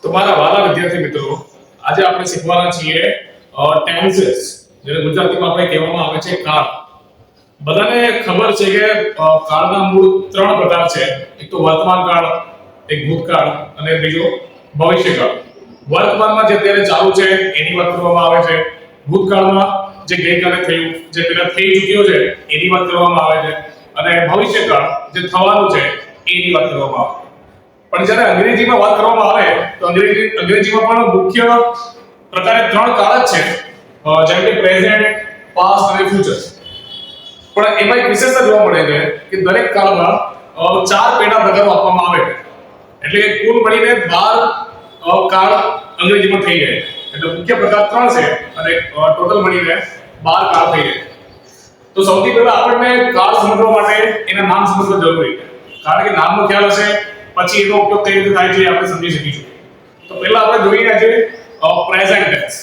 તો મારા વાલા વિદ્યાર્થી મિત્રો, આજે આપણે શીખવાના છીએ ટેન્સીસ, જેને ગુજરાતીમાં આપણે કહેવામાં આવે છે કાળ. બધાને ખબર છે કે કાળના મૂળ ત્રણ પ્રકાર છે. એક તો વર્તમાન કાળ, એક ભૂતકાળ અને બીજો ભવિષ્યકાળ. વર્તમાનમાં જે અત્યારે ચાલુ છે એની વાત કરવામાં આવે છે. ભૂતકાળમાં જે ગઈકાલે થયું, જે પહેલા થઈ ચૂક્યો છે એની વાત કરવામાં આવે છે. અને ભવિષ્યકાળ જે થવાનું છે એની વાત કરવામાં આવે છે. પણ જ્યારે અંગ્રેજીમાં વાત કરવામાં આવે તો અંગ્રેજીમાં પણ મુખ્ય પ્રકારે ત્રણ કાળ જ છે, જેમ કે પ્રેઝન્ટ, પાસ્ટ અને ફ્યુચર. પણ એમાં એક વિશેષતા જોવા મળે છે કે દરેક કાળમાં ચાર પેટા પ્રકારો આપવામાં આવે છે. એટલે કે કુલ મળીને 12 કાળ અંગ્રેજીમાં થઈ જાય. એટલે મુખ્ય પ્રકાર ત્રણ છે અને ટોટલ મળીને 12 કાળ થઈ જાય. તો સૌથી પહેલા આપણને કાળ સમજવા માટે એના નામ સમજવા જરૂરી છે. કારણ કે નામનો ખ્યાલ હશે પછી એનો ઉપયોગ કઈ રીતે થાય છે આપણે સમજી શકીશું. તો પહેલા આપણે જોઈએ આજે પ્રેઝન્ટ ટેન્સ.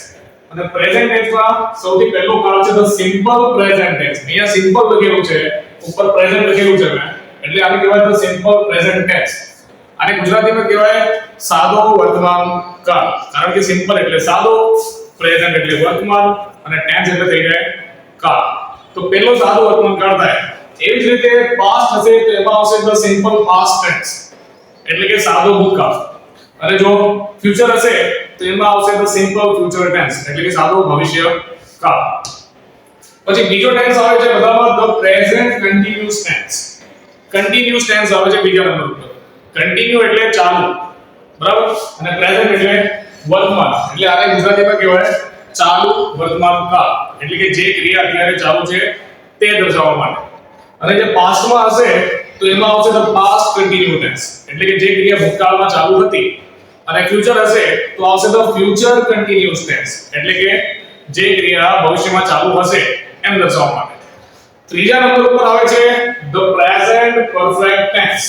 અને પ્રેઝન્ટ ટેન્સમાં સૌથી પહેલો કાળ છે ધ સિમ્પલ પ્રેઝન્ટ ટેન્સ. અહીંયા સિમ્પલ લખેલું છે, ઉપર પ્રેઝન્ટ લખેલું છે મેં, એટલે આને કહેવાય ધ સિમ્પલ પ્રેઝન્ટ ટેન્સ. આને ગુજરાતીમાં કહેવાય સાદો વર્તમાન કાળ. કારણ કે સિમ્પલ એટલે સાદો, પ્રેઝન્ટ એટલે વર્તમાન અને ટેન્સ એટલે થઈ જાય કાળ. તો પહેલો સાદો વર્તમાન કાળ થાય. એવી જ રીતે પાસ્ટ હશે તો એમાં આવશે ધ સિમ્પલ પાસ્ટ ટેન્સ, એટલે કે સાદો ભૂતકાળ. અને જો ફ્યુચર હશે તો એમાં આવશે ધ સિમ્પલ ફ્યુચર ટેન્સ, એટલે કે સાદો ભવિષ્યકાળ. પછી બીજો ટેન્સ આવે છે બધામાં the present continuous tense. Continuous tense આવે છે બીજા નંબર ઉપર. કન્ટીન્યુ એટલે ચાલુ, બરાબર, અને પ્રેઝન્ટ એટલે વર્તમાન. એટલે આને ગુજરાતીમાં કહેવાય ચાલુ વર્તમાન કાળ, એટલે કે જે ક્રિયા અત્યારે ચાલુ છે તે દર્શાવવા માટે. અને જે પાસ્ટમાં હશે તો એમાં આવશે ધ પાસ્ટ કન્ટીન્યુ ટેન્સ, એટલે કે જે ક્રિયા ભૂતકાળમાં ચાલુ હતી. અને ફ્યુચર હશે તો આવશે ધ ફ્યુચર કન્ટીન્યુઅસ ટેન્સ, એટલે કે જે ક્રિયા ભવિષ્યમાં ચાલુ હશે એમ દર્શાવવા માટે. ત્રીજા નંબર ઉપર આવે છે ધ પ્રેઝન્ટ પરફેક્ટ ટેન્સ.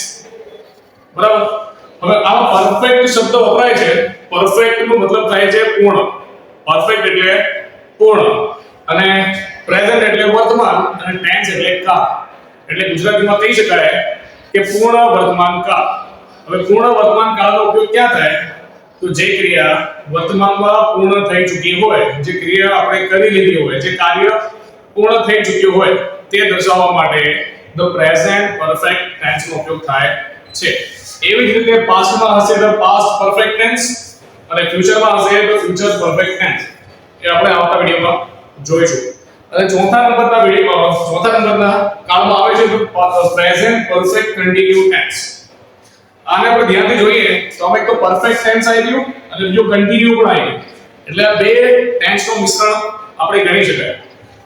બરાબર, હવે આ પરફેક્ટ શબ્દ વપરાય છે. પરફેક્ટ નો મતલબ થાય છે પૂર્ણ. પરફેક્ટ એટલે પૂર્ણ અને પ્રેઝન્ટ એટલે વર્તમાન અને ટેન્સ એટલે કાળ. એટલે ગુજરાતીમાં કહી શકાય કે પૂર્ણ વર્તમાન કાળ. હવે પૂર્ણ વર્તમાન કાળનો ઉપયોગ ક્યાં થાય? તો જે ક્રિયા વર્તમાનમાં પૂર્ણ થઈ ચૂકી હોય, જે ક્રિયા આપણે કરી લીધી હોય, જે કાર્ય પૂર્ણ થઈ ચૂક્યું હોય તે દર્શાવવા માટે ધ પ્રેઝન્ટ પરફેક્ટ ટેન્સનો ઉપયોગ થાય છે. એવી જ રીતે પાસ્ટમાં હશે ધ પાસ્ટ પરફેક્ટ ટેન્સ અને ફ્યુચરમાં હશે ધ ફ્યુચર પરફેક્ટ ટેન્સ. એ આપણે આવતા વિડિયોમાં જોઈશું. અને ચોથા નંબરના કાળમાં આવે છે પ્રેઝન્ટ પરફેક્ટ કન્ટીન્યુ ટેન્સ. આને આપણે ધ્યાનથી જોઈએ તો આપણે એક તો પરફેક્ટ ટેન્સ આવી ગયું અને બીજો કન્ટીન્યુ પણ આવી ગયું. એટલે આ બે ટેન્સનું મિશ્રણ આપણે ગણી શકાય.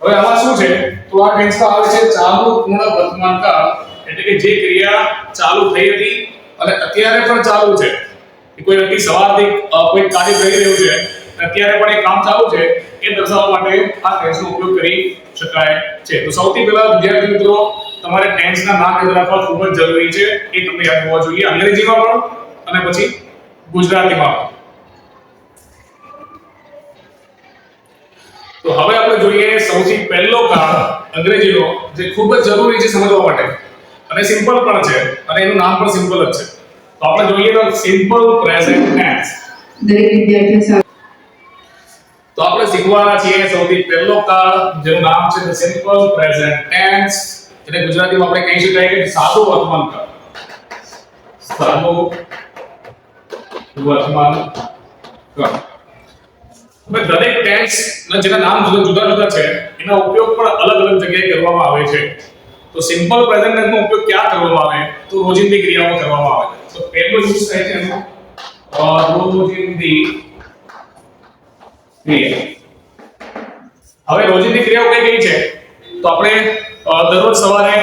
હવે આમાં શું છે? તો આ ટેન્સમાં આવે છે ચાલુ પૂર્ણ વર્તમાન કાળ, એટલે કે જે ક્રિયા ચાલુ થઈ હતી અને અત્યારે પણ ચાલુ છે. કોઈ વ્યક્તિ સવારથી કોઈ કાર્ય કરી રહ્યું છે અત્યારે પણ એ કામ ચાલુ છે, એ દર્શાવવા માટે આ ટેન્સનો ઉપયોગ કરી શકાય છે. તો સૌથી પહેલા વિદ્યાર્થી મિત્રો, તમારે ટેન્સના નામ યાદ રાખવા ખૂબ જ જરૂરી છે. એ તમને યાદ હોવા જોઈએ, અંગ્રેજીમાં પણ અને પછી ગુજરાતીમાં પણ. તો હવે આપણે જોઈએ સૌથી પહેલો કાળ અંગ્રેજીનો, જે ખૂબ જ જરૂરી છે સમજવા માટે અને સિમ્પલ પણ છે અને એનું નામ પણ સિમ્પલ જ છે. તો આપણે જોઈએ તો સિમ્પલ પ્રેઝન્ટ ટેન્સ. દરેક વિદ્યાર્થીઓ તો આપણે શીખવાના છીએ સૌથી પહેલો કાળ, જેનું નામ છે ધ સિમ્પલ પ્રેઝન્ટ ટેન્સ. એટલે ગુજરાતીમાં આપણે કહી શકાય કે સાદો વર્તમાન કાળ. સાદો વર્તમાન કાળ. હવે દરેક ટેન્સ ના જેના નામ જુદા જુદા છે એના ઉપયોગ પણ અલગ અલગ જગ્યાએ કરવામાં આવે છે. તો સિમ્પલ પ્રેઝન્ટ ટેન્સનો ઉપયોગ ક્યાં કરવામાં આવે? તો રોજિંદી ક્રિયાઓમાં કરવામાં આવે. તો પહેલો યુઝ થાય છે એનો રોજિંદી ક્રિયા. હવે રોજિંદી ક્રિયાઓ કઈ કઈ છે? તો આપણે દરરોજ સવારે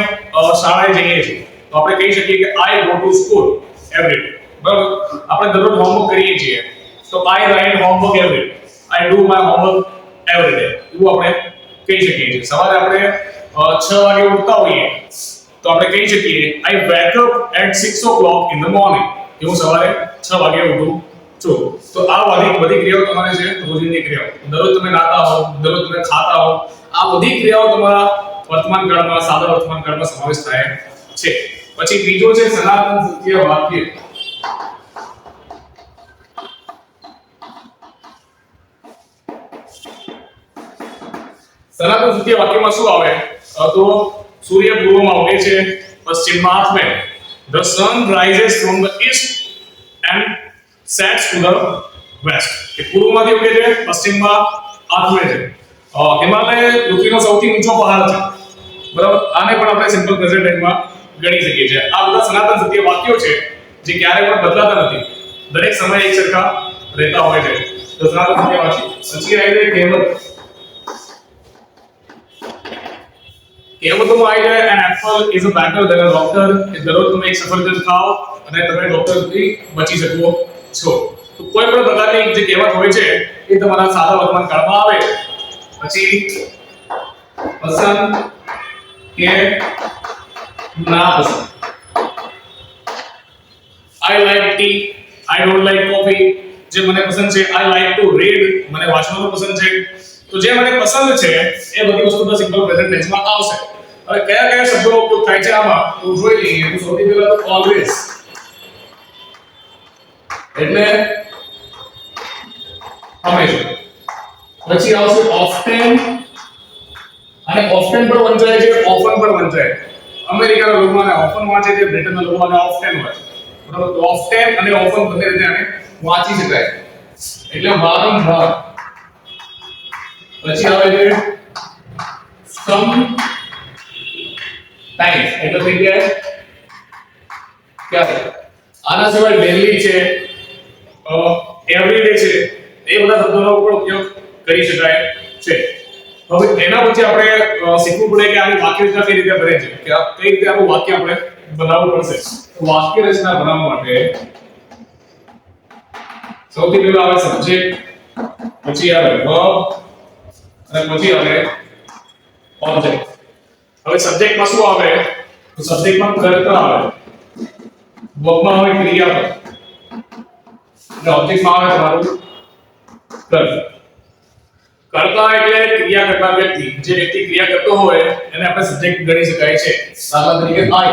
શાળાએ જઈએ છીએ તો આપણે કહી શકીએ કે I go to school every day. બરાબર, આપણે દરરોજ હોમવર્ક કરીએ છીએ તો I write homework every day. I do my homework every day. એવું આપણે કહી શકીએ છીએ. સવારે આપણે 6 વાગે ઉઠતા હોઈએ તો આપણે કહી શકીએ I wake up at 6 o'clock in the morning. હું સવારે 6 વાગે ઉઠું છું. તો આ બધી ક્રિયાઓ તમારે છે રોજિંદી ક્રિયાઓ. દરરોજ તમે નાતા હો, દરરોજ તમે ખાતા હો, આ બધી ક્રિયાઓ તમારા વર્તમાન કાળમાં, સાદા વર્તમાન કાળમાં સમાવેશ થાય છે. પછી બીજો છે સનાતન સત્ય વાક્ય. સનાતન સત્ય વાક્યમાં શું આવે? તો સૂર્ય પૂર્વમાં ઉગે છે, પશ્ચિમમાં આથમે. The sun rises from the east and sets to the west. કે પૂર્વમાંથી ઉગે છે, પશ્ચિમમાં આથમે છે. હિમાલય પૃથ્વીનો સૌથી ઊંચો પહાડ છે. બરાબર, આને પણ આપણે સિમ્પલ પ્રેઝન્ટ ટેન્સમાં ગણી શકીએ છીએ. આ બધા સનાતન સત્ય વાક્યો છે જે ક્યારે પણ બદલાતા નથી, દરેક સમયે એક સરખા રહેતા હોય છે. તો સનાતન સત્ય વાક્ય. પછી આવી જાય કહેવત. કહેવતોમાં આવી જાય an apple is a better than a doctor. કે દરરોજ તમે એક સફરજન ખાઓ અને તમે ડોક્ટરથી બચી શકો છો. તો કોઈ પણ પ્રકારની જે કહેવત હોય છે એ તમારા સાદા વર્તમાન કાળમાં આવે. પછી પસંદ કે ના પસંદ. I like tea, I don't like coffee. જે મને પસંદ છે I like to read, મને વાંચવાનું પસંદ છે. તો જે મને પસંદ છે એ બધી વસ્તુ તો સિમ્પલ પ્રેઝન્ટ ટેન્સમાં આવશે. હવે કયા કયા શબ્દોનો ઉપયોગ થાય છે આમાં તો જોઈ લઈએ. તો સૌથી પહેલા તો always એટલે હંમેશા. પછી આવશે often, અને often પણ વંચાય છે, often પણ વંચાય. અમેરિકાના લોકો આને often વાંચે છે, બ્રિટનના લોકો આને often વાંચે. બરાબર, તો often અને often બંને રીતે આને વાંચી શકાય, એટલે વારંવાર. પછી આવે છે sometimes, એટલે થઈ ગયા ક્યારે. આના સિવાય daily છે, everyday છે, એ બધા શબ્દોનો પણ ઉપયોગ કરી શકાય છે. હવે એના પછી આપણે શીખવું પડે કે આની વાક્ય રચના કઈ રીતે બને છે, કે કઈ રીતે આનું વાક્ય આપણે બનાવવું પડશે. તો વાક્ય રચના બનાવવા માટે સૌથી પહેલા આવે સબ્જેક્ટ, પછી આવે verb અને પછી આવે ઓબ્જેક્ટ. હવે સબ્જેક્ટમાં શું આવે? તો સબ્જેક્ટમાં કર્તા આવે, વર્બમાં આવે ક્રિયાપદ અને ઓબ્જેક્ટમાં આવે તમારું કર્તા. કર્તા એટલે ક્રિયા કરનાર વ્યક્તિ. જે વ્યક્તિ ક્રિયા કરતો હોય એને આપણે સબ્જેક્ટ ગણી શકાય છે. દાખલા તરીકે I,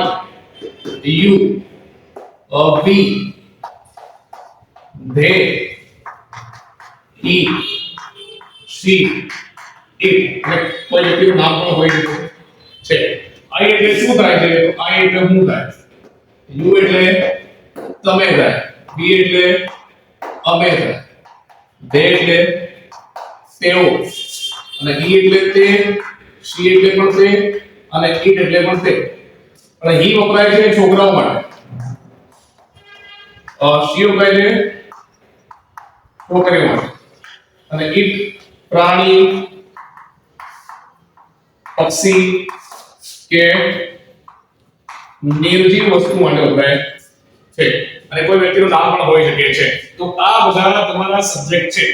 you, we, they, he, she, it. અને કોઈ વ્યક્તિનું નામ પણ હોઈ શકે છે. I એટલે શું થાય છે? તો I એટલે હું થાય. You એટલે તમે થાય. we એટલે અમે થાય. they એટલે તેઓ, અને he એટલે તે, she એટલે પણ તે, અને it એટલે પણ તે. અને he વપરાય છે છોકરાઓ માટે, she વપરાય છે છોકરીઓ માટે, અને it પ્રાણી, પક્ષી કે નિર્જીવ વસ્તુ માટે વપરાય છે. અને કોઈ વ્યક્તિનું નામ પણ હોઈ શકે છે. તો આ બધા તમારા સબ્જેક્ટ છે.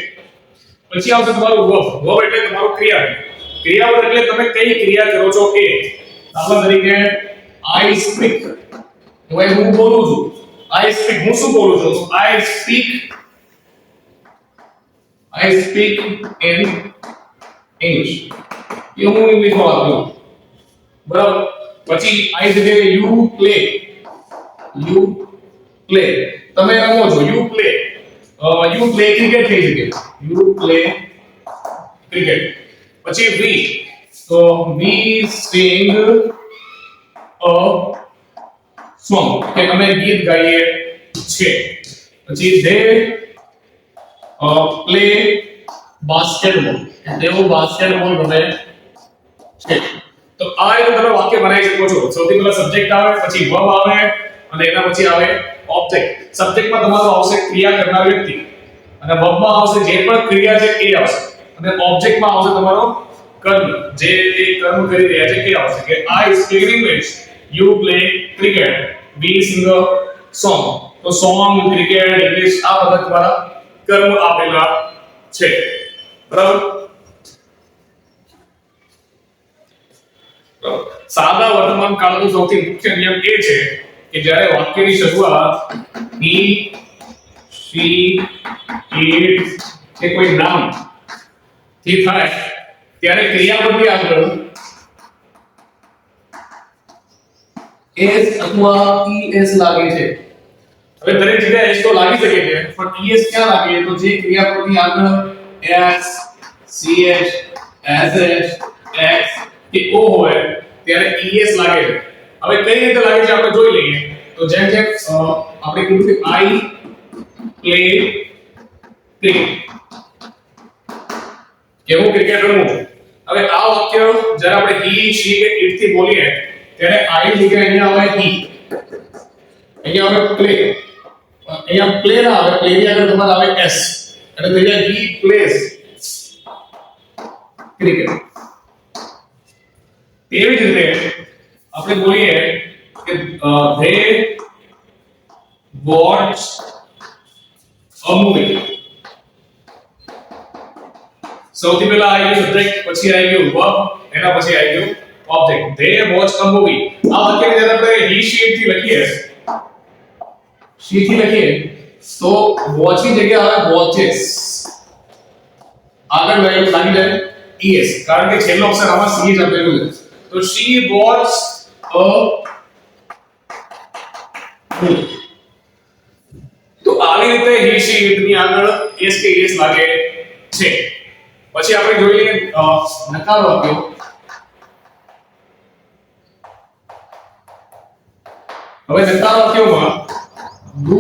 પછી આવશે તમારું વર્બ. વર્બ એટલે તમારું ક્રિયાપદ. ક્રિયાપદ એટલે તમે કઈ ક્રિયા કરો છો એ. દાખલા તરીકે I speak, તો ભાઈ હું બોલું છું. I speak, હું શું બોલું છું? I speak in English. એ હું ઇંગ્લિશમાં વાત કરું. બરાબર. પછી I જગ્યાએ you play, તમે રમો છો, you play cricket થઈ શકે, you play cricket. પછી we, તો we sing a song, કે અમે ગીત ગાઈએ છીએ. પછી they play basketball, તેઓ બાસ્કેટબોલ રમે છે. તો આ રીતે તમે વાક્ય બનાવી શકો છો. સૌથી પહેલા સબ્જેક્ટ આવે, પછી વર્બ આવે, અને એના પછી આવે ઓબ્જેક્ટ. સબ્જેક્ટમાં તમારો આવશે ક્રિયા કરનાર વ્યક્તિ, અને વર્બમાં આવશે જે પણ ક્રિયા છે એ આવશે, અને ઓબ્જેક્ટમાં આવશે તમારો કર્મ, જે એ કર્મ કરી રહ્યા છે એ આવશે. કે I speak English, you play cricket, we sing a song. તો song, cricket, English આ બધા તમારા કર્મ આપેલા છે. બરાબર. સાદા વર્તમાન કાળનો સૌથી મુખ્ય નિયમ એ છે કે જ્યારે વાક્યની શરૂઆત he, she, it કે કોઈ નામ થી થાય ત્યારે ક્રિયાપદની આગળ s અથવા es લાગે છે. હવે દરેક જગ્યાએ s તો લાગી શકે છે, પણ es ક્યાં લાગે? તો જે ક્રિયાપદની આગળ s, ch, sh, x કે o હોય ત્યારે es લાગે છે. હવે કઈ રીતે લાગે છે આપણે જોઈ લઈએ. તો જેમ જેમ આપણે કીધું કે I play cricket, કેવું ક્રિકેટ રમવું. હવે આ વાક્ય જ્યારે આપણે he she કે it થી બોલીએ ત્યારે I ની જગ્યાએ અહીંયા આવે he, અહીંયા આવે play, અહીંયા play ના આવે, play ની આગળ તમારે આવે s, એટલે થઈ જાય he plays cricket. તેવી જ રીતે આપણે બોલીએ કે they watch a movie. સૌથી પહેલા આવી ગયું સબ્જેક્ટ, પછી આવી ગયું verb, એના પછી આવી ગયું object. they watch a movie. આ વાક્યને જ્યારે આપણે he she it થી લખીએ, she થી લખીએ તો watch ની જગ્યાએ આવે watches, આગળ લાગી જાય es, કારણ કે છેલ્લો અક્ષર આમાં c જ આપેલું છે. તો she watches a movie. તો આવી રીતે he she it ની આગળ s કે es લાગે છે. પછી આપણે જોઈ લઈએ નકાર વાક્યો. હવે નકાર વાક્યોમાં do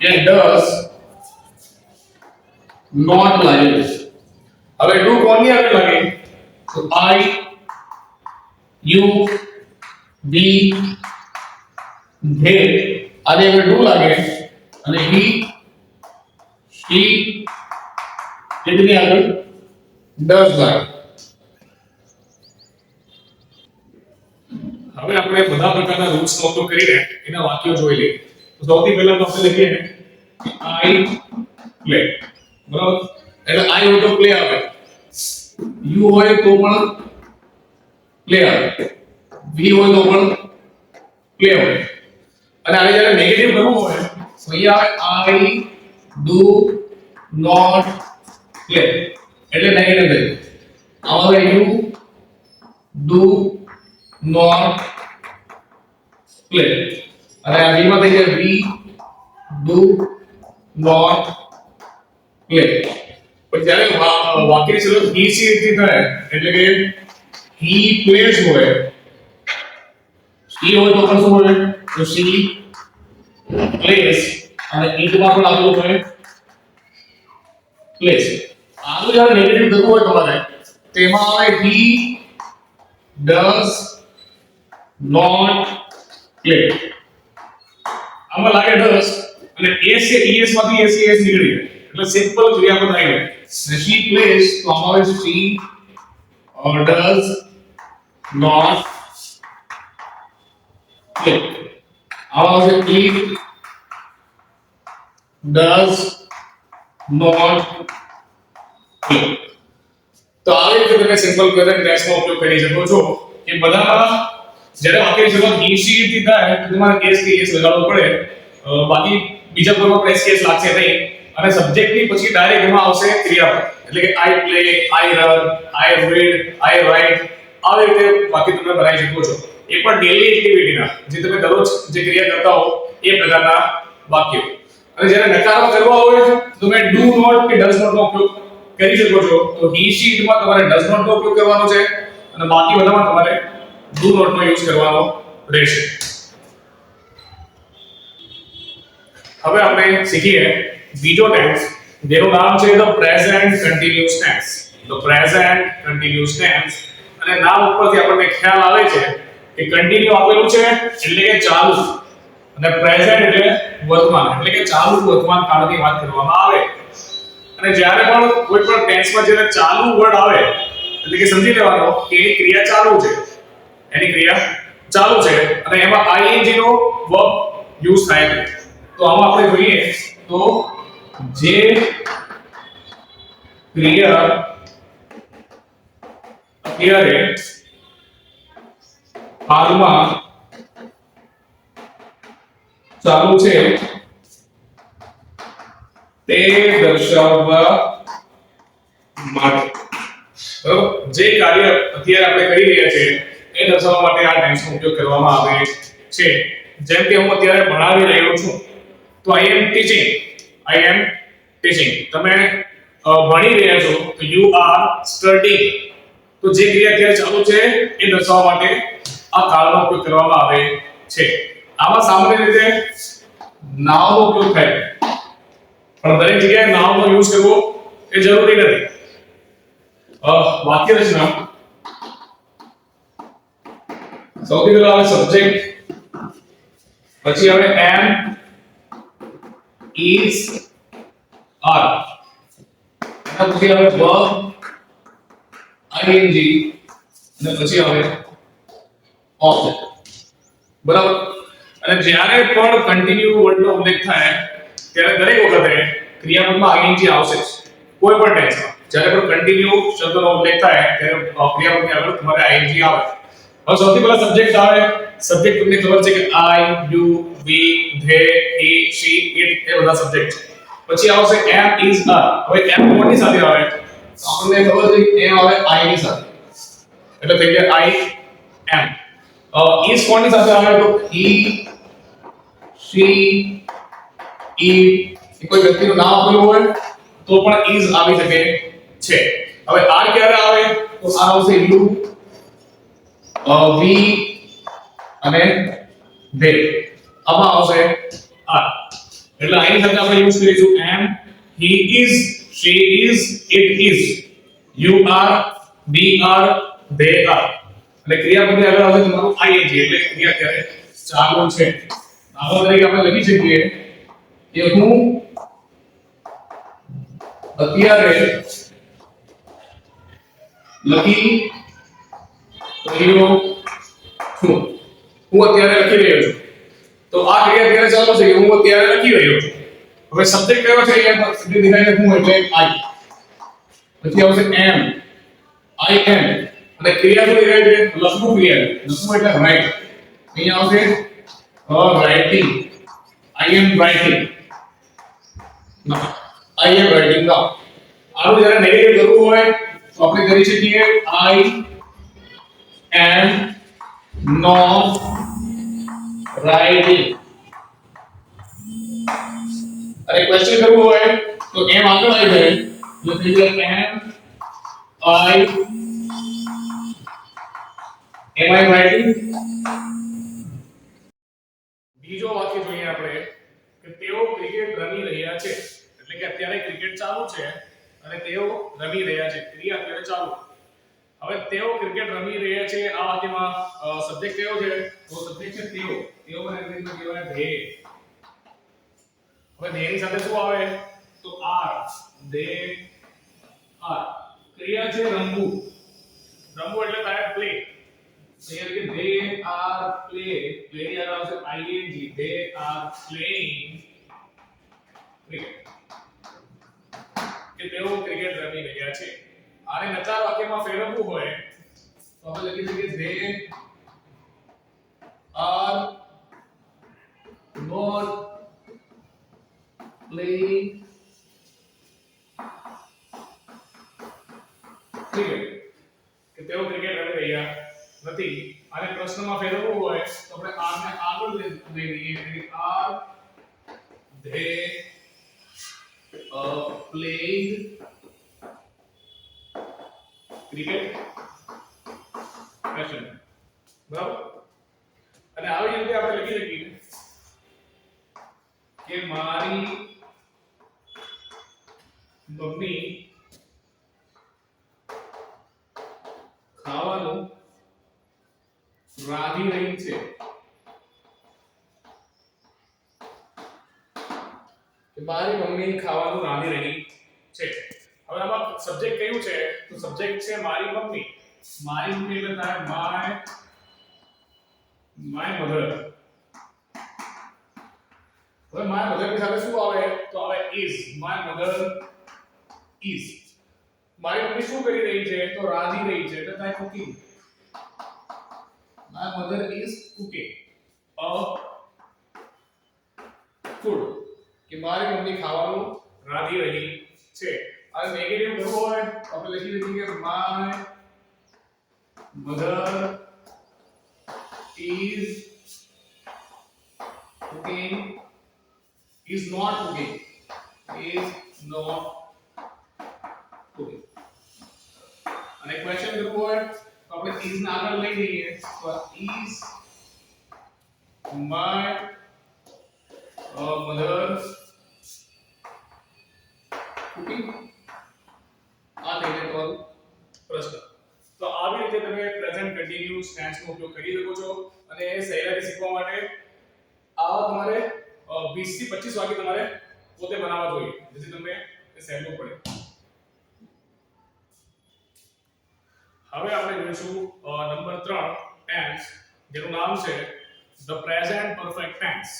and does not લાગે છે. હવે do કોની આગળ લાગે? તો I, you, we, they આની આગળ do લાગે અને he, she એટલી આગળ does લાગે. હવે આપણે બધા પ્રકારના રૂલ્સ નો ઉપયોગ કરીને એના વાક્યો જોઈ લઈએ. તો સૌથી પહેલા તો આપણે લખીએ I play, બરાબર? એટલે I હોય તો play આવે, you હોય તો પણ play આવે, we હોય તો પણ play આવે. અને આને જ્યારે નેગેટિવ કરવું હોય તો અહીંયા આવે I do not play, એટલે નેગેટિવ થઈ. આમાં આવે you do not play, અને આ v માં થઈ જાય we do not play. પણ જ્યારે વાક્યની શરૂઆત he she it થી થાય એટલે કે he plays હોય, she હોય તો પણ શું હોય? તો she plays, અને it માં પણ આવેલું હોય plays. આનું જ્યારે નેગેટિવ કરવું હોય તમારે તેમાં આવે he does not play. આમાં લાગે does અને s છે es માંથી s નીકળી જાય એટલે સિમ્પલ ક્રિયાપદ આવી જાય. she plays તો આમાં આવે she does not play. આમાં આવશે it does not play. તો આવી રીતે તમે સિમ્પલ પ્રેઝન્ટ ટેન્સ નો ઉપયોગ કરી શકો છો કે બધામાં જ્યારે વાક્યની શરૂઆત he she it થી થાય તો તમારે s કે es લગાડવો પડે. બાકી બીજા કોઈમાં પણ s કે es લાગશે નહીં. અને સબ્જેક્ટની પછી ડાયરેક્ટ એમાં આવશે ક્રિયાપદ, એટલે કે I play, I run, I read, I write. આવી રીતે વાક્ય તમે બનાવી શકો છો. એ પણ ડેલી એક્ટિવિટીના જે તમે દરરોજ જે ક્રિયા કરતા હો એ પ્રકારના વાક્યો. અને જ્યારે નકારો કરવા હોય તો તમે do not કે does not નો ઉપયોગ કરી શકો છો. તો he she it માં તમારે does not નો ઉપયોગ કરવાનો છે અને બાકી બધામાં તમારે do not નો યુઝ કરવાનો રહેશે. હવે આપણે શીખીએ બીજો ટેન્સ જેનું નામ છે the present continuous tense. the present continuous tense અને નામ ઉપરથી આપણને ખ્યાલ આવે છે કે કન્ટિન્યુ આપેલું છે એટલે કે ચાલુ, અને પ્રેઝન્ટ એટલે વર્તમાન, એટલે કે ચાલુ વર્તમાન કાળની વાત કરવામાં આવે. અને જ્યારે પણ કોઈ પણ ટેન્સમાં જ્યારે ચાલુ વર્ડ આવે એટલે કે સમજી લેવાનો કે એની ક્રિયા ચાલુ છે, એની ક્રિયા ચાલુ છે અને એમાં ing નો વર્બ યુઝ થાય છે. તો આમાં આપણે જોઈએ તો જે ક્રિયા અત્યારે હાલમાં ચાલુ છે તે દર્શાવવા માટે, જે કાર્ય અત્યારે આપણે કરી રહ્યા છીએ એ દર્શાવવા માટે આ ટેન્સનો ઉપયોગ કરવામાં આવે છે. જેમ કે હું અત્યારે ભણાવી રહ્યો છું તો I am teaching, I am teaching. તમે ભણી રહ્યા છો તો you are studying, તો જે ક્રિયા અત્યારે ચાલુ છે એ દર્શાવવા માટે આ કાળનો ઉપયોગ કરવામાં આવે છે. આમાં સામાન્ય રીતે નાઉનો ઉપયોગ થાય, પણ દરેક જગ્યાએ નાઉનો યુઝ કરવો એ જરૂરી નથી. વાક્ય રચના સૌથી પહેલા આવે સબ્જેક્ટ, પછી આવે am, is, are, અને પછી આવે verb, ing, અને પછી આવે object. બરાબર. અને જ્યારે પણ કન્ટિન્યુ વર્ડનો ઉલ્લેખ થાય ત્યારે દરેક વખતે ક્રિયાપદમાં ing આવશે જ. કોઈ પણ ટેન્સમાં જ્યારે પણ કન્ટિન્યુ શબ્દનો ઉલ્લેખ થાય ત્યારે ક્રિયાપદની આગળ તમારે ing આવે. હવે સૌથી પહેલા સબ્જેક્ટ આવે. સબ્જેક્ટ તમને ખબર છે કે I, you, we, they, he, she, it એ બધા સબ્જેક્ટ છે. પછી આવશે am, is, are. હવે am કોની સાથે આવે? તો આપણને ખબર છે કે am આવે I ની સાથે, એટલે થઈ ગયા I am. is કોની સાથે આવે? તો he, she, it કોઈ વ્યક્તિનું નામ આપેલું હોય તો પણ is આવી શકે છે. હવે are ક્યારે આવે? તો આ આવશે you, we અને they. આમાં આવશે are. એટલે આની સાથે આપણે યુઝ કરીશું am, he is, she is, it is, you are, we are, they are. એટલે ક્રિયાપદની આગળ આવશે તમારું ing, એટલે ક્રિયા ક્યારે ચાલુ છે. દાખલા તરીકે આપણે લખી શકીએ કે હું અત્યારે લખી રહ્યો છું. હું અત્યારે લખી રહ્યો છું. તો આ ક્રિયા અત્યારે ચાલુ છે કે હું અત્યારે લખી રહ્યો છું. હવે સબ્જેક્ટ કયો છે? અહીંયા સીધી દેખાય છે હું એટલે I. પછી આવશે am, I am. અને ક્રિયા શું દેખાય છે? લખવું ક્રિયા. લખવું એટલે રાઇટ. અહીંયા આવશે writing. I am writing. ના, I am writing now. આનું જ્યારે નેગેટિવ કરવું હોય તો આપણે કરી શકીએ I am not writing. અરે ક્વેશ્ચન કરવું હોય તો એમ આગળ આવી જાય એટલે થઈ જાય am I writing. બીજો વાક્ય જોઈએ આપણે કે તેઓ ક્રિકેટ રમી રહ્યા છે. એટલે કે અત્યારે ક્રિકેટ ચાલુ છે અને તેઓ રમી રહ્યા છે. ક્રિયા અત્યારે ચાલુ. હવે તેઓ ક્રિકેટ રમી રહ્યા છે. આ વાક્યમાં સબ્જેક્ટ કયો છે? તો સબ્જેક્ટ છે તેઓ. તેઓ ને અંગ્રેજીમાં કહેવાય they. હવે they ની સાથે શું આવે? તો are, they are. ક્રિયા છે રમવું. રમવું એટલે થાય પ્લે. અહીંયા કે they are play ની આગળ આવશે ing. they are playing cricket. કે તેઓ ક્રિકેટ રમી રહ્યા છે. આને નચાર વાક્યમાં ફેરવવું હોય તો આપણે લખી શકીએ they are not playing cricket. કે તેઓ ક્રિકેટ રમી રહ્યા નથી. આને પ્રશ્નમાં ફેરવવું હોય તો આપણે r ને આગળ લઈ લઈએ એટલે are they playing cricket? question. બરાબર. અને આવી રીતે આપણે લખી શકીએ કે મારી મમ્મી ખાવાનું રાંધી રહી છે. કે મારી મમ્મી ખાવાનું રાંધી રહી છે. હવે આમાં સબ્જેક્ટ કયું છે? તો સબ્જેક્ટ છે મારી મમ્મી. મારી મમ્મી એટલે થાય my mother. હવે my mother ની સાથે શું આવે? તો આવે is. my mother is. મારી મમ્મી શું કરી રહી છે? તો રાંધી રહી છે એટલે થાય cooking. my mother is cooking a food. કે મારી મમ્મી ખાવાનું રાંધી રહી છે. આ નેગેટિવ કરવો હોય તો આપણે લખી શકીએ કે my mother is cooking, is not cooking, is not cooking. અને ક્વેશ્ચન કરવું હોય તો આપણે is ને આગળ લઈ જઈએ તો is my mother cooking આ થઈ જાય તમારું પ્રશ્ન. તો આવી રીતે તમે પ્રેઝન્ટ કન્ટિન્યુઅસ ટેન્સ નો ઉપયોગ કરી શકો છો અને સહેલાઈથી શીખવા માટે આ તમારે 20 થી 25 વાક્ય તમારે પોતે બનાવવા જોઈએ જેથી તમને એ સહેલું પડે. હવે આપણે જોઈશું નંબર 3 ટેન્સ જેનું નામ છે ધ પ્રેઝન્ટ પરફેક્ટ ટેન્સ.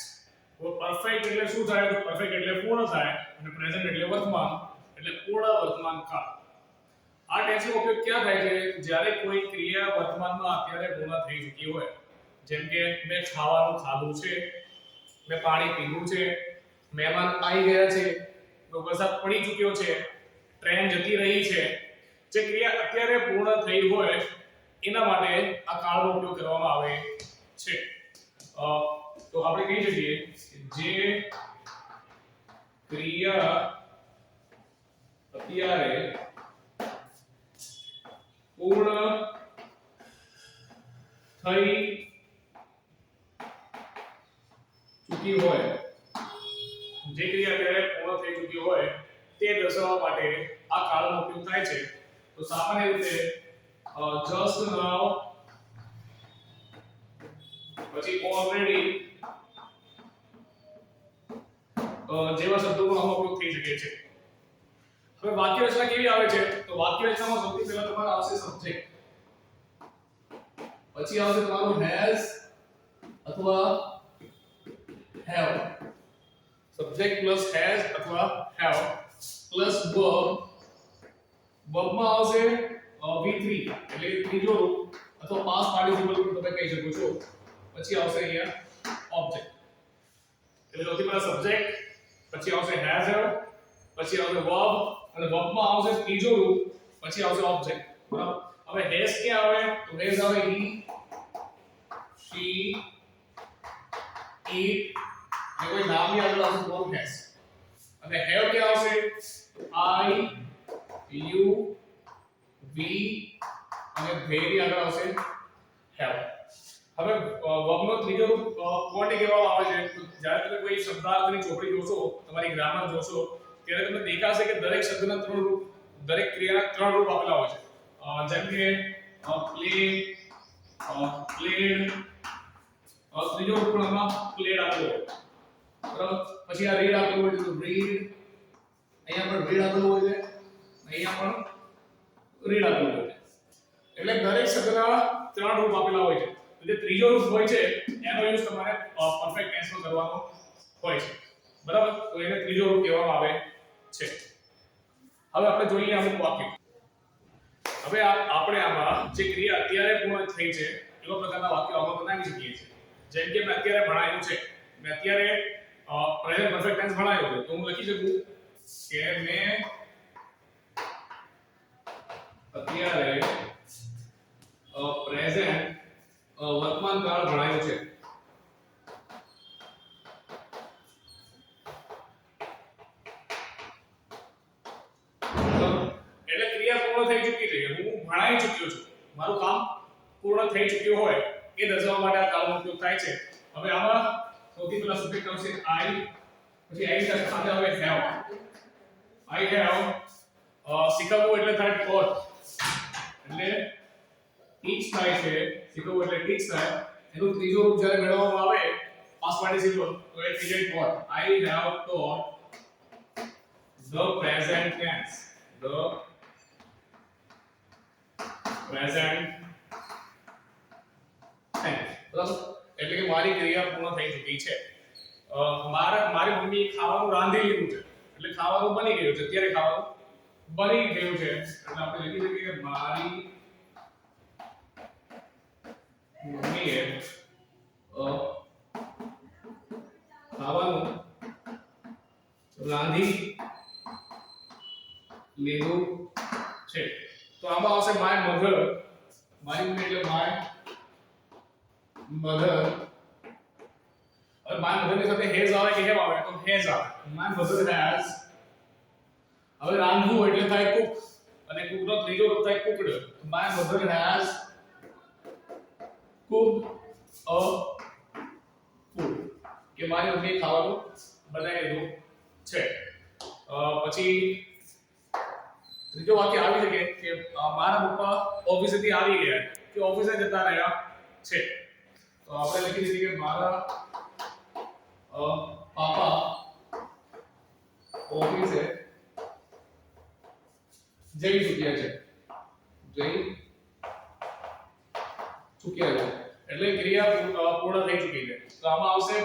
તો પરફેક્ટ એટલે શું થાય? તો પરફેક્ટ એટલે પૂર્ણ થાય અને પ્રેઝન્ટ એટલે વર્તમાન એટલે પૂર્ણ વર્તમાન કાળ. આ ટેન્સનો ઉપયોગ ક્યાં થાય છે? જ્યારે કોઈ ક્રિયા વર્તમાનમાં અત્યારે પૂર્ણ થઈ ચૂકી હોય. જેમ કે મેં ખાવાનું ખાધું છે, મેં પાણી પીધું છે, મહેમાન આવી ગયા છે, વરસાદ પડી ચૂક્યો છે, ટ્રેન જતી રહી છે. જે ક્રિયા અત્યારે પૂર્ણ થઈ હોય એના માટે આ કાળનો ઉપયોગ કરવામાં આવે છે. તો આપણે કહી શકીએ જે ક્રિયા અત્યારે પૂર્ણ થઈ ચૂકી હોય, જે ક્રિયા અત્યારે પૂર્ણ થઈ ચૂકી હોય તે દર્શાવવા માટે આ કાળનો ઉપયોગ થાય છે. તો સામાન્ય રીતે just now પછી already જેવા શબ્દોનો આમાં ઉપયોગ થઈ શકે છે. હવે વાક્ય રચના કેવી આવે છે? તો વાક્ય રચનામાં સૌથી પહેલા તમારે આવશે સબ્જેક્ટ, પછી આવશે તમારું has અથવા have. સબ્જેક્ટ પ્લસ has અથવા have પ્લસ verb. verb માં આવશે v3 એટલે ત્રીજો રૂપ અથવા પાસ્ટ પાર્ટિસિપલ પણ તમે કહી શકો છો. પછી આવશે અહીંયા ઓબ્જેક્ટ. એટલે સૌથી પહેલા સબ્જેક્ટ, પછી આવશે has have, પછી આવશે verb અને verb માં આવશે ત્રીજો રૂપ, પછી આવશે ઓબ્જેક્ટ. બરાબર. હવે has ક્યાં આવે? તો has આવે he, she, it અને કોઈ નામની આગળ આવશે તો has. અને have ક્યાં આવશે? I, you, we અને they ની આગળ આવશે have. હવે વર્બનો ત્રીજો રૂપ કોને કહેવામાં આવે છે? તો જ્યારે તમે કોઈ શબ્દાર્થની ચોપડી જોશો, તમારી ગ્રામર જોશો, ત્યારે તમને દેખાશે કે દરેક શબ્દના ત્રણ રૂપ, દરેક ક્રિયાના ત્રણ રૂપ આપેલા હોય છે. જેમ કે play, played, ત્રીજો રૂપ પણ આમાં played આપેલો હોય. બરાબર. પછી આ read આપેલું હોય છે તો read, અહીંયા પણ read આપેલું હોય છે, અહીંયા પણ read આપેલું હોય છે. એટલે દરેક શબ્દના ત્રણ રૂપ આપેલા હોય છે. જે ત્રીજો રૂપ હોય છે એનો યુઝ તમારે પરફેક્ટ ટેન્સમાં કરવાનો હોય છે. બરાબર. તો એને ત્રીજો રૂપ કહેવામાં આવે છે. હવે આપણે જોઈએ અમુક વાક્ય. હવે આપણે આમાં જે ક્રિયા અત્યારે પૂર્ણ થઈ છે એવા પ્રકારના વાક્યો આમાં બનાવી શકીએ છીએ. જેમ કે મેં અત્યારે ભણાવ્યું છે, મેં અત્યારે પ્રેઝન્ટ પરફેક્ટ ટેન્સ ભણાવ્યો છે, તો હું લખી શકું કે મેં અત્યારે પ્રેઝન્ટ વર્તમાન કાળ ભણાવ્યો છે. એટલે ક્રિયા પૂર્ણ થઈ ચૂકી છે, હું ભણાવી ચૂક્યો છું, મારું કામ પૂર્ણ થઈ ચૂક્યું હોય એ દર્શાવવા માટે આ કાળનો ઉપયોગ થાય છે. હવે આમાં સૌથી પહેલા સબ્જેક્ટ આવશે I, પછી I સાથે સાથે આવે have. I have શીખવવું એટલે થાય taught, એટલે teach થાય છે, શીખવવું એટલે teach થાય. એનું ત્રીજો રૂપ જ્યારે મેળવવામાં આવે past participle તો એ થઈ જાય taught. I have taught the present tense. The present tense. બરાબર. એટલે કે મારી ક્રિયા પૂર્ણ થઈ ચૂકી છે. મારી મમ્મી ખાવાનું રાંધી લીધું છે, એટલે ખાવાનું બની ગયું છે, અત્યારે ખાવાનું બની ગયું છે. એટલે આપણે લખી શકીએ કે મારી મમ્મીએ ખાવાનું રાંધી લીધું છે. તો આમાં આવશે માય મધર, મારી મમ્મી એટલે માય મધર. હવે માય મધર ની સાથે હેઝ આવે કે હેવ આવે? તો હેઝ આવે. My mother has. હવે રાંધવું એટલે થાય કુક, અને અને cook નો ત્રીજો રૂપ થાય cooked. My mother has cooked a food. કે મારી મમ્મીએ ખાવાનું બનાવી દીધું છે. પછી ત્રીજો વાક્ય આવી શકે કે મારા પપ્પા ઓફિસેથી આવી ગયા કે ઓફિસે જતા રહ્યા છે. તો આપણે લખી દીધી કે મારા પાપા ઓફિસે જઈ ચૂક્યા છે. એટલે ક્રિયા પૂર્ણ થઈ ચૂકી છે. તો આમાં આવશે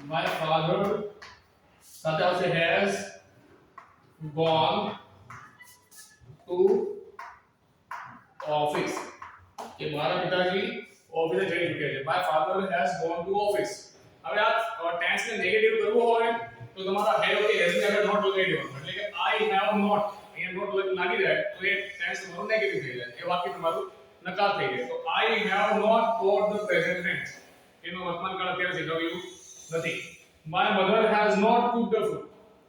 my father સાથે આવશે has gone to office કે મારા પિતાજી ઓફિસે જઈ ચૂક્યા છે. my father has gone to office. હવે આ ટેન્સ ને નેગેટિવ કરવું હોય તો તમારા have કે has ની આગળ નોટ લગાવી દેવાનું. એટલે કે I have not અહીંયા નોટ લાગી જાય તો એ ટેન્સ તમારું નેગેટિવ થઈ જાય. એ વાક્ય તમારું નકાર થઈ જાય. તો I have not got the present tense. એનો વર્તમાન કાળ અત્યારે શીખવ્યું નથી. My mother has not cooked the food.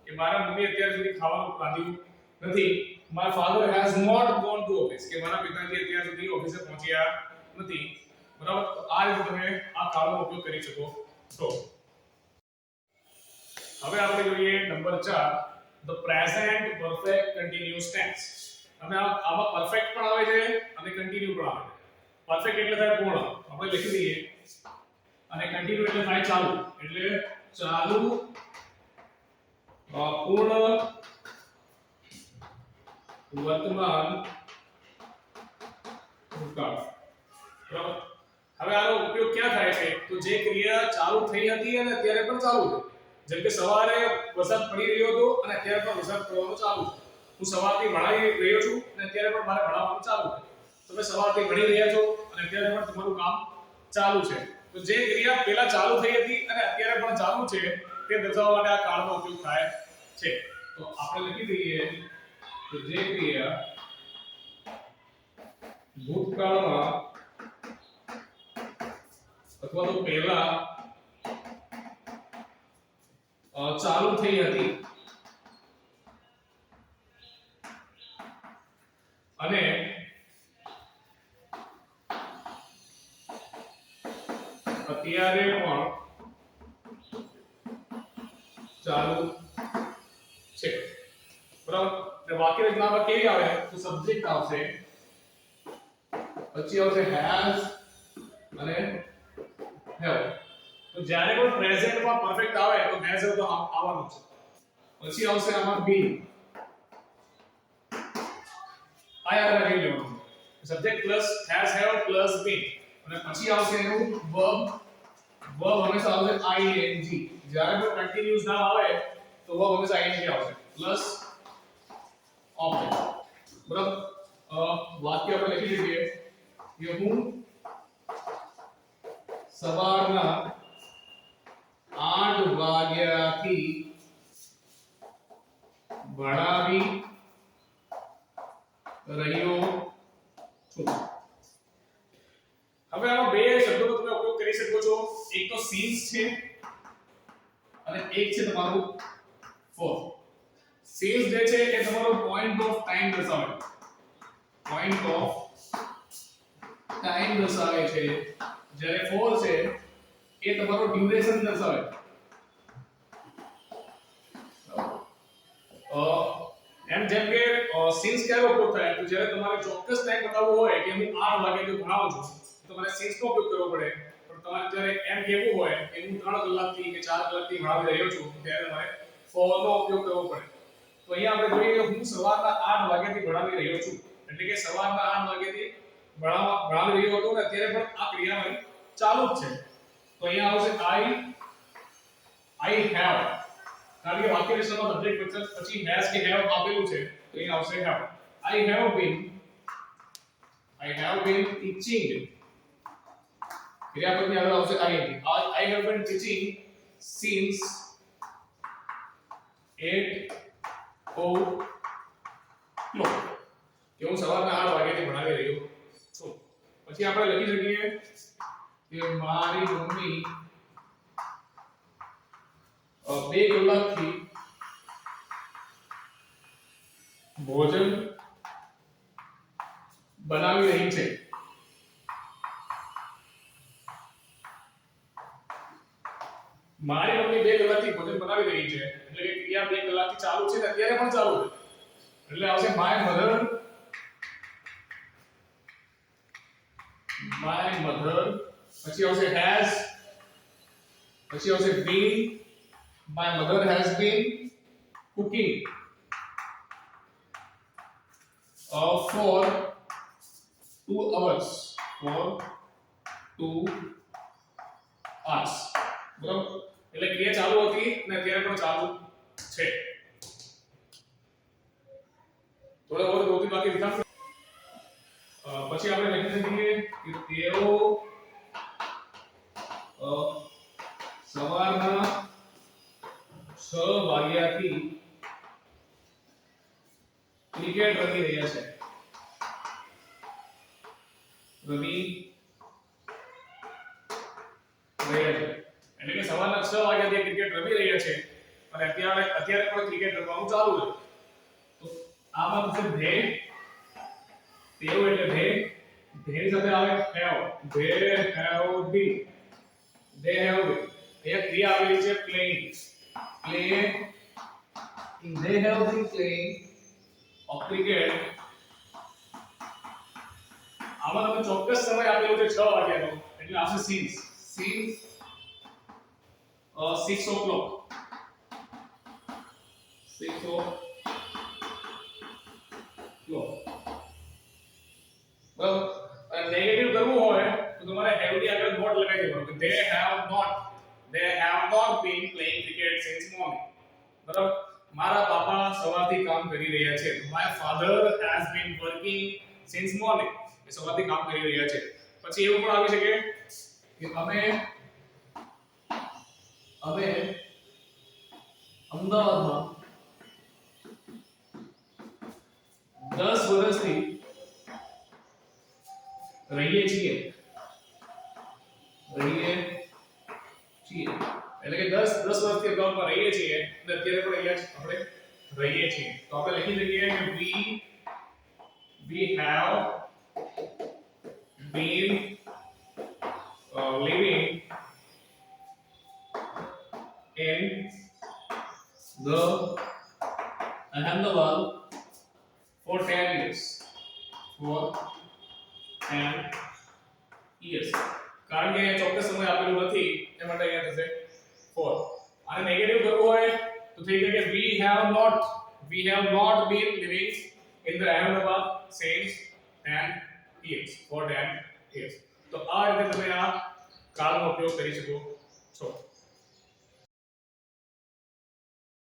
કે મારા મમ્મી અત્યાર સુધી ખાવાનું રાંધ્યું નથી. My father has not gone to office. કે મારા પિતાજી અત્યાર સુધી ઓફિસે પહોંચ્યા નથી. બરાબર? તો આ રીતે તમે આ કાળનો ઉપયોગ કરી શકો છો. હવે આપણે જોઈએ number 4 the present perfect continuous tense. અને આમાં પરફેક્ટ પણ આવે છે અને કન્ટિન્યુ પણ આવે છે. પરફેક્ટ એટલે થાય પૂર્ણ. આપણે લખી દઈએ. અને કન્ટિન્યુ એટલે થાય ચાલુ. એટલે ચાલુ પૂર્ણ વર્તમાન ભૂતકાળ. બરાબર? હવે આનો ઉપયોગ ક્યાં થાય છે? તો જે ક્રિયા ચાલુ થઈ હતી અને અત્યારે પણ ચાલુ છે. જેમ કે સવારે વરસાદ પડી રહ્યો હતો અને અત્યારે પણ વરસાદ પડવાનું ચાલુ છે. હું સવારથી ભણાવી રહ્યો છું અને અત્યારે પણ મારે ભણાવવાનું ચાલુ છે. તમે સવારથી ભણી રહ્યા છો અને અત્યારે પણ તમારું કામ ચાલુ છે. તો જે ક્રિયા પહેલા ચાલુ થઈ હતી અને અત્યારે પણ ચાલુ છે તે દર્શાવવા માટે આ કાળનો ઉપયોગ થાય છે. તો આપણે લખી દઈએ કે જે ક્રિયા ભૂતકાળમાં અથવા તો પહેલા ચાલુ થઈ હતી અને અત્યારે પણ ચાલુ છે. બરાબર? એટલે વાક્ય રચનામાં કેવી આવે તો સબ્જેક્ટ આવશે, પછી આવશે has અને have. તો જ્યારે પણ પ્રેઝન્ટમાં પરફેક્ટ આવે તો has have તો આવવાનું છે. પછી આવશે આમાં been. આ યાદ રાખી લેવાનું. Subject plus has have plus been. અને પછી આવશે એનું verb. verb હંમેશા આવશે ing. જ્યારે પણ કન્ટિન્યુઅસ નામ આવે તો verb હંમેશા ing આવશે પ્લસ ઓબ્જેક્ટ. બરાબર? વાક્ય આપણે લખી દઈએ કે હું સવારના 8 વાગ્યાથી ભણાવી રહ્યો છું. હવે આમાં બે શબ્દોનો તમે ઉપયોગ કરી શકો છો. એક તો since છે અને એક છે તમારું for. since જે છે એ તમારો પોઈન્ટ ઓફ ટાઈમ દર્શાવે. પોઈન્ટ ઓફ ટાઈમ દર્શાવે છે. જ્યારે for છે એ તમારો ડ્યુરેશન દર્શાવે. એમ જેમ કે since ક્યારે ઉપયોગ થાય તો જ્યારે તમારે ચોક્કસ ટાઈમ બતાવવો હોય કે હું 8 વાગ્યાથી ભણાવું છું તો તમારે since નો ઉપયોગ કરવો પડે. પણ તમારે જ્યારે એમ કહેવું હોય કે હું 3 કલાકથી કે 4 કલાકથી ભણાવી રહ્યો છું ત્યારે તમારે for નો ઉપયોગ કરવો પડે. તો અહીંયા આપણે જોઈએ કે હું સવારના 8 વાગ્યાથી ભણાવી રહ્યો છું. એટલે કે સવારના 8 વાગ્યાથી ભણાવી રહ્યો હતો ને અત્યારે પણ આ ક્રિયા મારી ચાલુ જ છે. તો અહીંયા આવશે I have. કારણ કે વાક્ય રચનામાં સબ્જેક્ટ પછી has કે have આપેલું છે તો અહીંયા આવશે have. I have been teaching. ક્રિયાપદની આગળ આવશે ing. I have been teaching since 8 o'clock. કે હું સવારના 8 વાગ્યાથી ભણાવી રહ્યો છું. પછી આપણે લખી શકીએ કે મારી મમ્મી 2 કલાકથી ભોજન બનાવી રહી છે. મારી મમ્મી 2 કલાકથી ભોજન બનાવી રહી છે એટલે કે ક્રિયા 2 કલાકથી ચાલુ છે ને અત્યારે પણ ચાલુ છે એટલે આવશે માય મધર પછી આવશે has પછી આવશે been my mother has been cooking for 2 hours for 2 hours બરાબર એટલે ક્રિયા ચાલુ હતી અને અત્યારે પણ ચાલુ છે થોડા ઓર દોથી બાકી વિધાન પછી આપણે લખી શકીએ કે તેઓ સવારના 6 વાગ્યાથી ક્રિકેટ રમી રહ્યા છે. એટલે કે સવારના 6 વાગ્યાથી ક્રિકેટ રમી રહ્યા છે અને અત્યારે પણ ક્રિકેટ રમવાનું ચાલુ છે. તો આમાં થશે તેઓ એટલે ધે સાથે આવે have they have been અહીંયા ક્રિયા આવેલી છે playing they have been playing of cricket. આમાં તમે ચોક્કસ સમય આપેલો છે 6 વાગ્યાનો એટલે આવશે since 6 o'clock 6 o'clock બરાબર અને નેગેટિવ કરવું હોય તો તમારે have ની આગળ નોટ લગાવી દેવાનું કે they have not been playing cricket since morning. બરાબર મારા પાપા સવારથી કામ કરી રહ્યા છે. my father has been working since morning. એ સવારથી કામ કરી રહ્યા છે. પછી એવું પણ આવી શકે કે અમે અમદાવાદમાં 10 વર્ષથી રહીએ છીએ એટલે કે 10 વર્ષથી અગાઉમાં રહીએ છીએ અને અત્યારે પણ અહીંયા આપણે રહીએ છીએ તો આપણે લખી શકીએ કે we have been living in the Ahmedabad for 10 years. કારણ કે ચોક્કસ સમય આપેલું નથી એ માટે અહીંયા થશે for. અને નેગેટિવ કરવું હોય તો થઈ શકે we have not been living in the Ahmedabad since 10 years for 10 years. તો આ રીતે તમે આ કાળનો ઉપયોગ કરી શકો છો.